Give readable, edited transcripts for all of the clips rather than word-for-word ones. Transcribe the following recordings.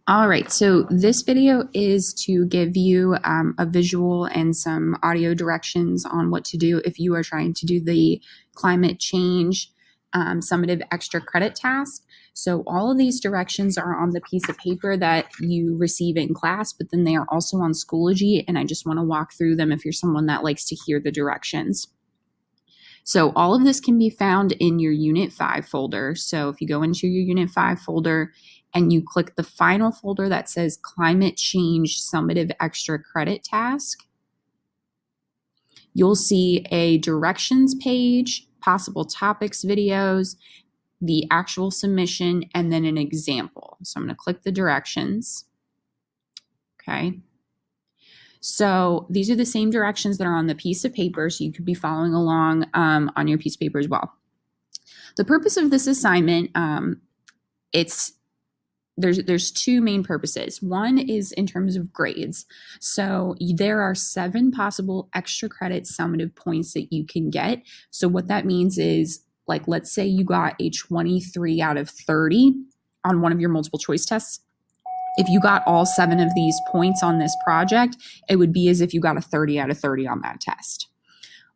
All right, so this video is to give you a visual and some audio directions on what to do if you are trying to do the climate change summative extra credit task. So all of these directions are on the piece of paper that you receive in class, but then they are also on Schoology, and I just want to walk through them if you're someone that likes to hear the directions. So all of this can be found in your Unit 5 folder. So if you go into your Unit 5 folder and you click the final folder that says Climate Change Summative Extra Credit Task, you'll see a directions page, possible topics videos, the actual submission, and then an example. So I'm going to click the directions. Okay. So these are the same directions that are on the piece of paper, so you could be following along on your piece of paper as well. The purpose of this assignment, there's two main purposes. One is in terms of grades. So there are 7 possible extra credit summative points that you can get. So what that means is, like, let's say you got a 23 out of 30 on one of your multiple choice tests. If you got all 7 of these points on this project, it would be as if you got a 30 out of 30 on that test.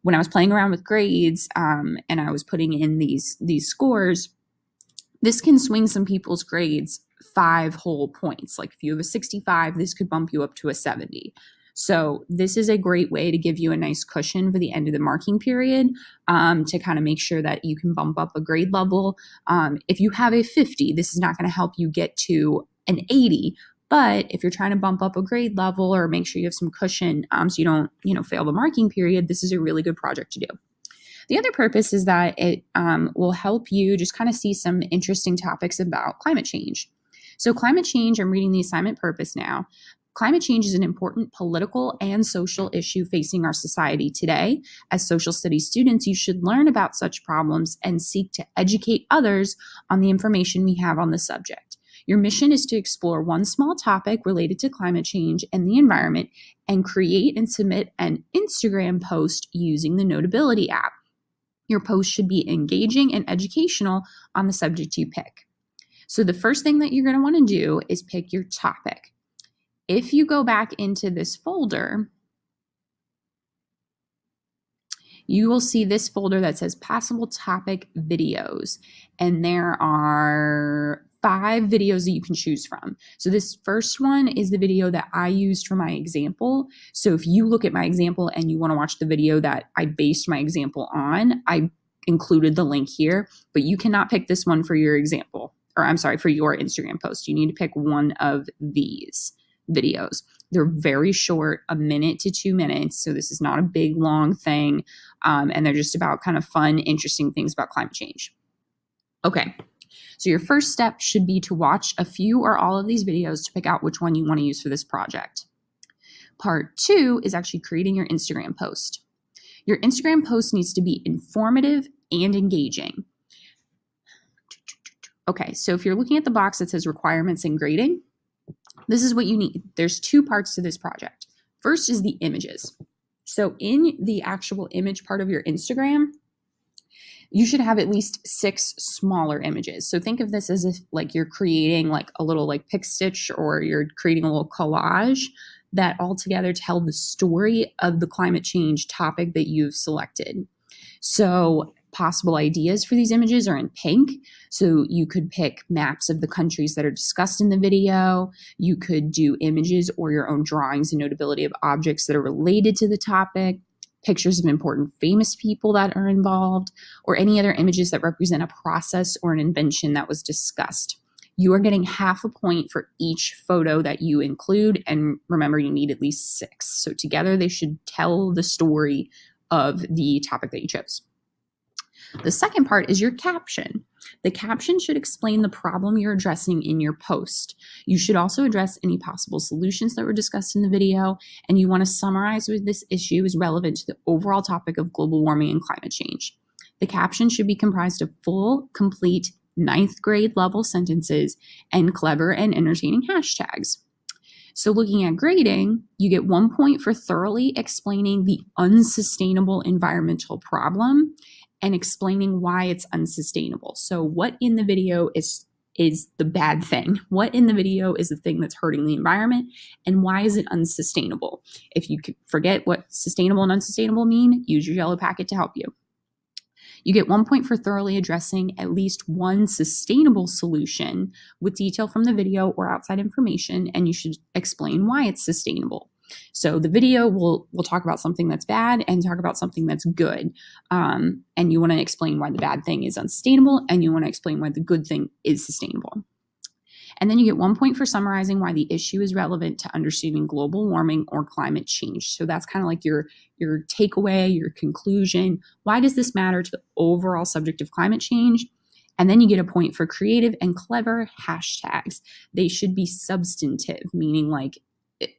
When I was playing around with grades and I was putting in these scores, this can swing some people's grades 5 whole points. Like if you have a 65, this could bump you up to a 70. So this is a great way to give you a nice cushion for the end of the marking period to kind of make sure that you can bump up a grade level. If you have a 50, this is not going to help you get to an 80, but if you're trying to bump up a grade level or make sure you have some cushion so you don't, fail the marking period, this is a really good project to do. The other purpose is that it will help you just kind of see some interesting topics about climate change. So climate change, I'm reading the assignment purpose now. Climate change is an important political and social issue facing our society today. As social studies students, you should learn about such problems and seek to educate others on the information we have on the subject. Your mission is to explore one small topic related to climate change and the environment and create and submit an Instagram post using the Notability app. Your post should be engaging and educational on the subject you pick. So the first thing that you're going to want to do is pick your topic. If you go back into this folder, you will see this folder that says possible topic videos, and there are 5 videos that you can choose from. So this first one is the video that I used for my example. So if you look at my example and you want to watch the video that I based my example on, I included the link here, but you cannot pick this one for your example, or I'm sorry, for your Instagram post. You need to pick one of these videos. They're very short, 1 minute to 2 minutes. So this is not a big, long thing. And they're just about kind of fun, interesting things about climate change. Okay. So your first step should be to watch a few or all of these videos to pick out which one you want to use for this project. Part 2 is actually creating your Instagram post. Your Instagram post needs to be informative and engaging. Okay, so if you're looking at the box that says requirements and grading, this is what you need. There's 2 parts to this project. First is the images. So in the actual image part of your Instagram, you should have at least 6 smaller images. So think of this as if like you're creating like a little like pick stitch, or you're creating a little collage that all together tell the story of the climate change topic that you've selected. So possible ideas for these images are in pink. So you could pick maps of the countries that are discussed in the video. You could do images or your own drawings and notability of objects that are related to the topic, pictures of important famous people that are involved, or any other images that represent a process or an invention that was discussed. You are getting half a point for each photo that you include, and remember, you need at least 6. So together they should tell the story of the topic that you chose. The second part is your caption. The caption should explain the problem you're addressing in your post. You should also address any possible solutions that were discussed in the video, and you want to summarize why this issue is relevant to the overall topic of global warming and climate change. The caption should be comprised of full, complete, 9th grade level sentences and clever and entertaining hashtags. So looking at grading, you get 1 point for thoroughly explaining the unsustainable environmental problem and explaining why it's unsustainable. So what in the video is is the bad thing? What in the video is the thing that's hurting the environment, and why is it unsustainable? If you forget what sustainable and unsustainable mean, use your yellow packet to help you. You get 1 point for thoroughly addressing at least one sustainable solution with detail from the video or outside information, and you should explain why it's sustainable. So the video will talk about something that's bad and talk about something that's good. And you want to explain why the bad thing is unsustainable, and you want to explain why the good thing is sustainable. And then you get 1 point for summarizing why the issue is relevant to understanding global warming or climate change. So that's kind of like your takeaway, your conclusion. Why does this matter to the overall subject of climate change? And then you get a point for creative and clever hashtags. They should be substantive, meaning like,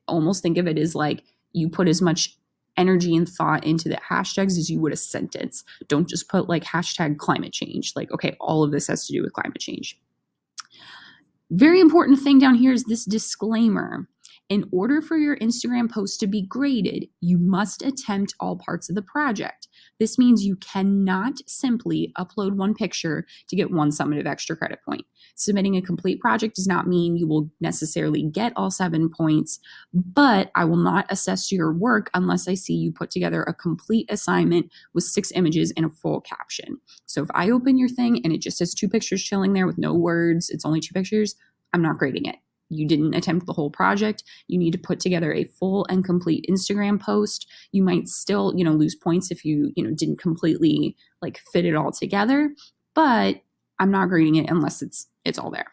almost think of it as like you put as much energy and thought into the hashtags as you would a sentence. Don't just put like hashtag climate change. Like, okay, all of this has to do with climate change. Very important thing down here is this disclaimer. In order for your Instagram post to be graded, you must attempt all parts of the project. This means you cannot simply upload one picture to get one summative extra credit point. Submitting a complete project does not mean you will necessarily get all 7 points, but I will not assess your work unless I see you put together a complete assignment with 6 images and a full caption. So if I open your thing and it just has 2 pictures chilling there with no words, it's only 2 pictures, I'm not grading it. You didn't attempt the whole project. You need to put together a full and complete Instagram post. You might still, lose points if you, didn't completely like fit it all together, but I'm not grading it unless it's all there.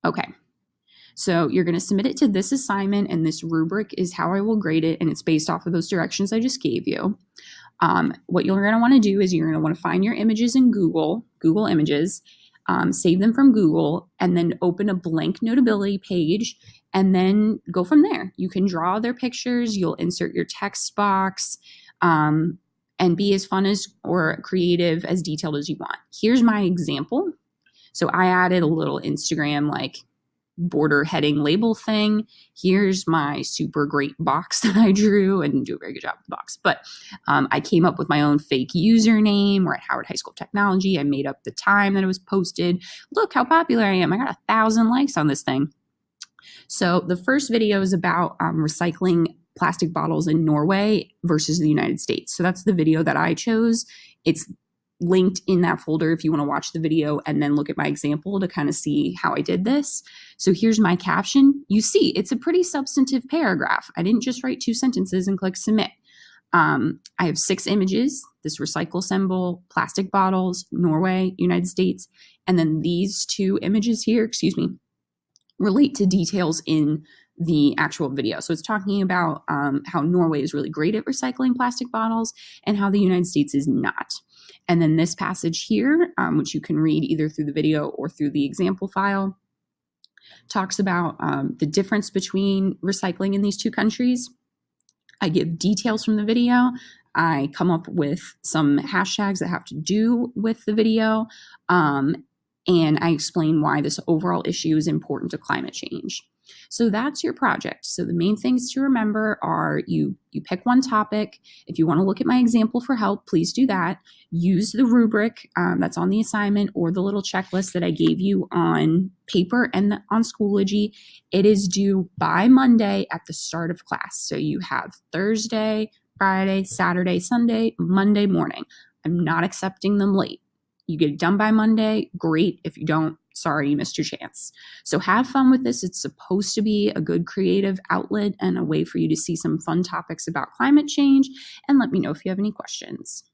Okay. So you're going to submit it to this assignment, and this rubric is how I will grade it, and it's based off of those directions I just gave you. What you're going to want to do is you're going to want to find your images in Google Images, save them from Google, and then open a blank Notability page, and then go from there. You can draw their pictures, you'll insert your text box, and be as fun as or creative, as detailed as you want. Here's my example. So I added a little Instagram like border heading label thing. Here's my super great box that I drew. I didn't do a very good job with the box, but I came up with my own fake username. We're at Howard High School of Technology. I made up the time that it was posted. Look how popular I am. I got 1,000 likes on this thing. So the first video is about recycling plastic bottles in Norway versus the United States. So that's the video that I chose. It's linked in that folder if you want to watch the video and then look at my example to kind of see how I did this. So here's my caption. You see, it's a pretty substantive paragraph. I didn't just write 2 sentences and click submit. I have 6 images, this recycle symbol, plastic bottles, Norway, United States, and then these 2 images here, relate to details in the actual video. So it's talking about how Norway is really great at recycling plastic bottles and how the United States is not. And then this passage here, which you can read either through the video or through the example file, talks about the difference between recycling in these 2 countries. I give details from the video. I come up with some hashtags that have to do with the video. And I explain why this overall issue is important to climate change. So that's your project. So the main things to remember are you pick one topic. If you want to look at my example for help, please do that. Use the rubric that's on the assignment or the little checklist that I gave you on paper and on Schoology. It is due by Monday at the start of class. So you have Thursday, Friday, Saturday, Sunday, Monday morning. I'm not accepting them late. You get it done by Monday, great. If you don't, sorry, you missed your chance. So have fun with this. It's supposed to be a good creative outlet and a way for you to see some fun topics about climate change. And let me know if you have any questions.